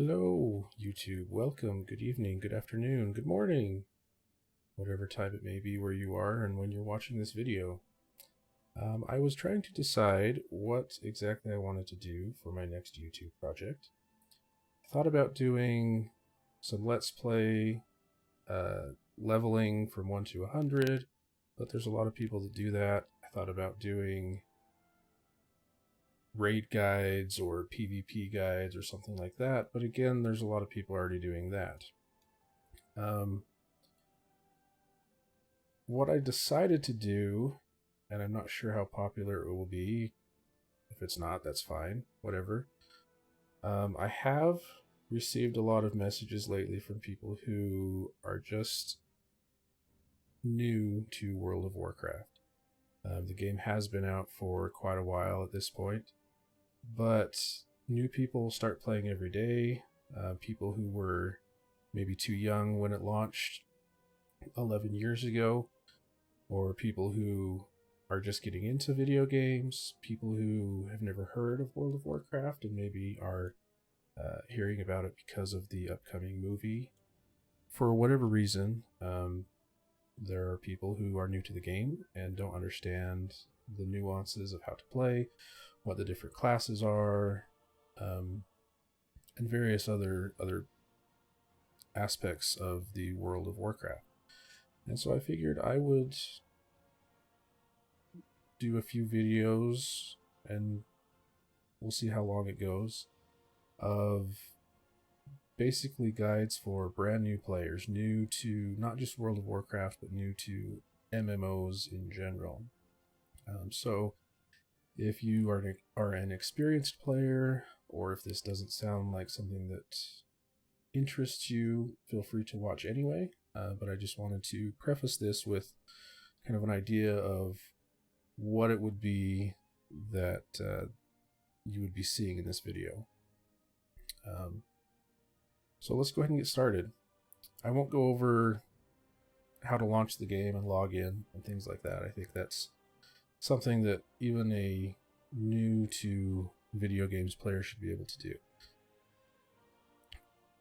Hello, YouTube. Welcome. Good evening, good afternoon, good morning, whatever time it may be where you are and when you're watching this video. I was trying to decide what exactly I wanted to do for my next YouTube project. I thought about doing some Let's Play, leveling from 1 to 100, but there's a lot of people that do that. I thought about doing raid guides or PvP guides or something like that, but again, there's a lot of people already doing that. What I decided to do, and I'm not sure how popular it will be. If it's not, that's fine, whatever. I have received a lot of messages lately from people who are just new to World of Warcraft. The game has been out for quite a while at this point, but new people start playing every day. People who were maybe too young when it launched 11 years ago, or people who are just getting into video games, people who have never heard of World of Warcraft and maybe are hearing about it because of the upcoming movie. For whatever reason, there are people who are new to the game and don't understand the nuances of how to play, what the different classes are, and various other aspects of the World of Warcraft. And so I figured I would do a few videos, and we'll see how long it goes, of basically guides for brand new players, new to not just World of Warcraft, but new to MMOs in general. So if you are an experienced player, or if this doesn't sound like something that interests you, feel free to watch anyway. But I just wanted to preface this with kind of an idea of what it would be that you would be seeing in this video. So let's go ahead and get started. I won't go over how to launch the game and log in and things like that. I think that's something that even a new to video games player should be able to do.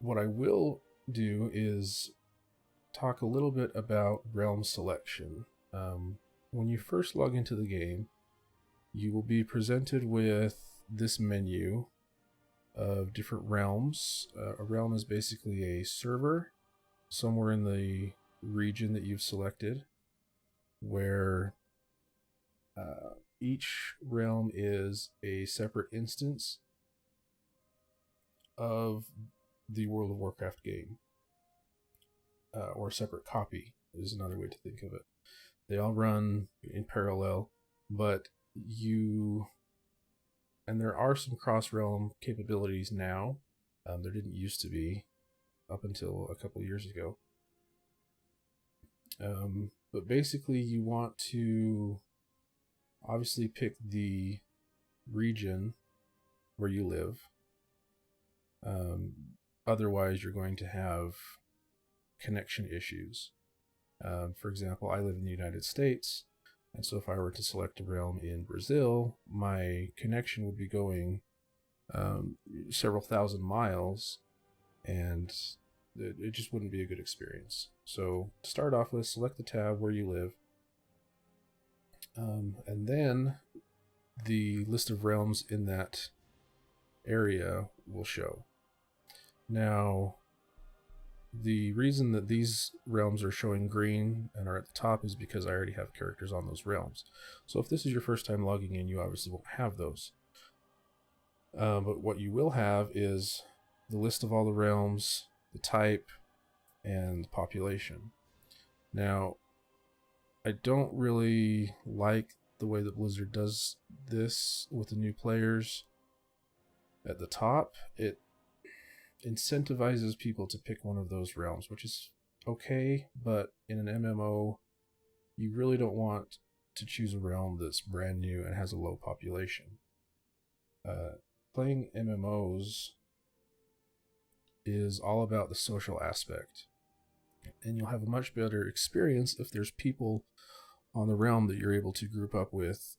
What I will do is talk a little bit about realm selection. When you first log into the game, you will be presented with this menu of different realms. A realm is basically a server somewhere in the region that you've selected, where each realm is a separate instance of the World of Warcraft game, or a separate copy is another way to think of it. They all run in parallel, but and there are some cross-realm capabilities now. There didn't used to be up until a couple years ago. But basically you want to obviously pick the region where you live. Otherwise you're going to have connection issues. For example, I live in the United States, and so if I were to select a realm in Brazil, my connection would be going several thousand miles, and it just wouldn't be a good experience. So to start off with, select the tab where you live, and then the list of realms in that area will show. Now, the reason that these realms are showing green and are at the top is because I already have characters on those realms. So if this is your first time logging in, you obviously won't have those. But what you will have is the list of all the realms, the type, and the population. Now, I don't really like the way that Blizzard does this with the new players. At the top, it incentivizes people to pick one of those realms, which is okay, but in an MMO, you really don't want to choose a realm that's brand new and has a low population. Playing MMOs is all about the social aspect, and you'll have a much better experience if there's people on the realm that you're able to group up with,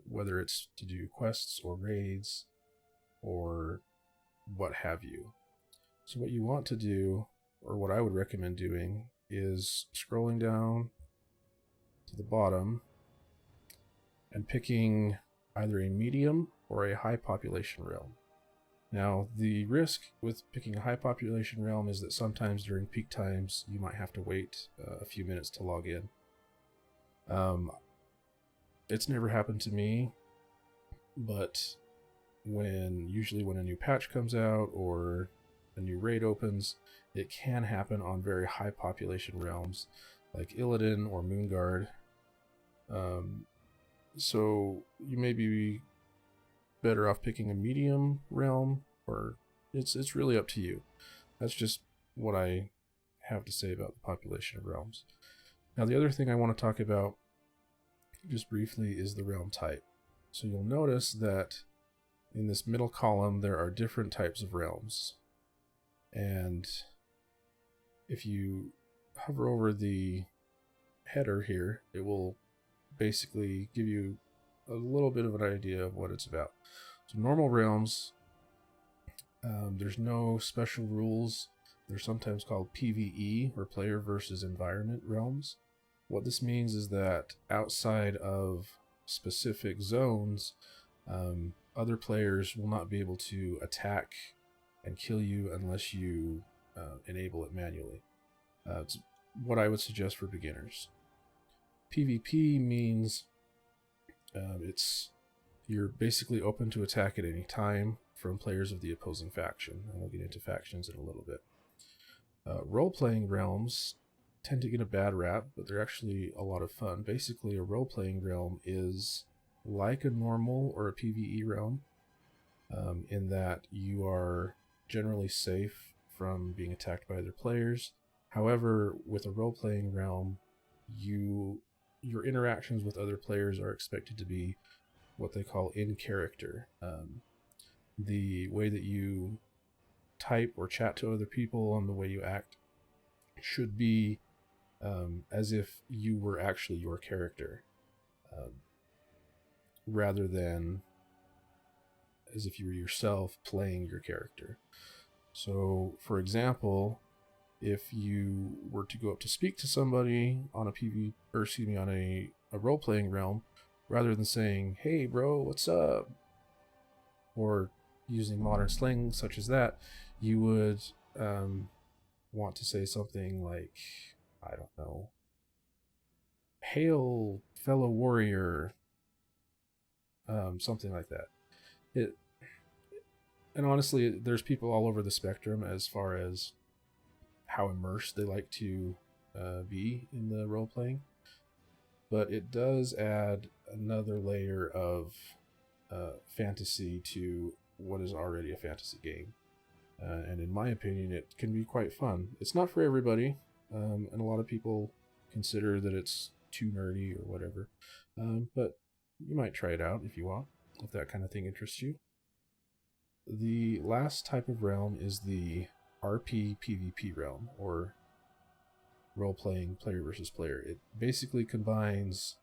whether it's to do quests or raids or what have you. So what you want to do, or what I would recommend doing, is scrolling down to the bottom and picking either a medium or a high population realm. Now, the risk with picking a high population realm is that sometimes during peak times you might have to wait a few minutes to log in. It's never happened to me, but usually when a new patch comes out or a new raid opens, it can happen on very high population realms like Illidan or Moonguard. So you may be better off picking a medium realm, or it's really up to you. That's just what I have to say about the population of realms. Now, the other thing I want to talk about just briefly is the realm type. So you'll notice that in this middle column there are different types of realms, and if you hover over the header here, it will basically give you a little bit of an idea of what it's about. So normal realms, there's no special rules. They're sometimes called PvE, or player versus environment realms. What this means is that outside of specific zones, other players will not be able to attack and kill you unless you enable it manually. It's what I would suggest for beginners. PvP means you're basically open to attack at any time from players of the opposing faction, and we'll get into factions in a little bit. Role-playing realms tend to get a bad rap, but they're actually a lot of fun. Basically, a role-playing realm is like a normal or a PvE realm, in that you are generally safe from being attacked by other players. However, with a role-playing realm, your interactions with other players are expected to be what they call in character. The way that you type or chat to other people and the way you act should be as if you were actually your character, rather than as if you were yourself playing your character. So, for example, if you were to go up to speak to somebody on on a role-playing realm, rather than saying, "Hey bro, what's up?" or using modern slang such as that, you would want to say something like, I don't know, "Hail, fellow warrior," something like that. And honestly, there's people all over the spectrum as far as how immersed they like to be in the role-playing, but it does add another layer of fantasy to what is already a fantasy game. And in my opinion, it can be quite fun. It's not for everybody, and a lot of people consider that it's too nerdy or whatever, but you might try it out if you want, if that kind of thing interests you. The last type of realm is the RP PvP realm, or role-playing player versus player. It basically combines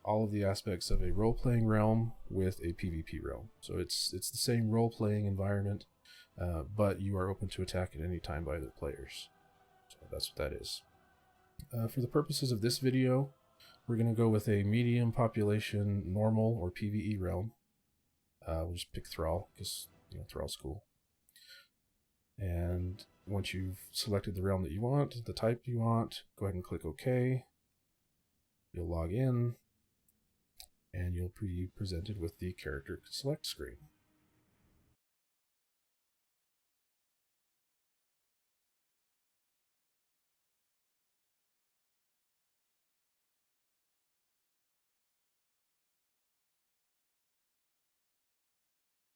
all of the aspects of a role-playing realm with a PvP realm. So it's the same role-playing environment, but you are open to attack at any time by other players. So that's what that is. For the purposes of this video, we're going to go with a medium population normal or PvE realm. We'll just pick Thrall, because Thrall's cool. And once you've selected the realm that you want, the type you want, go ahead and click OK. You'll log in, and you'll be presented with the character select screen.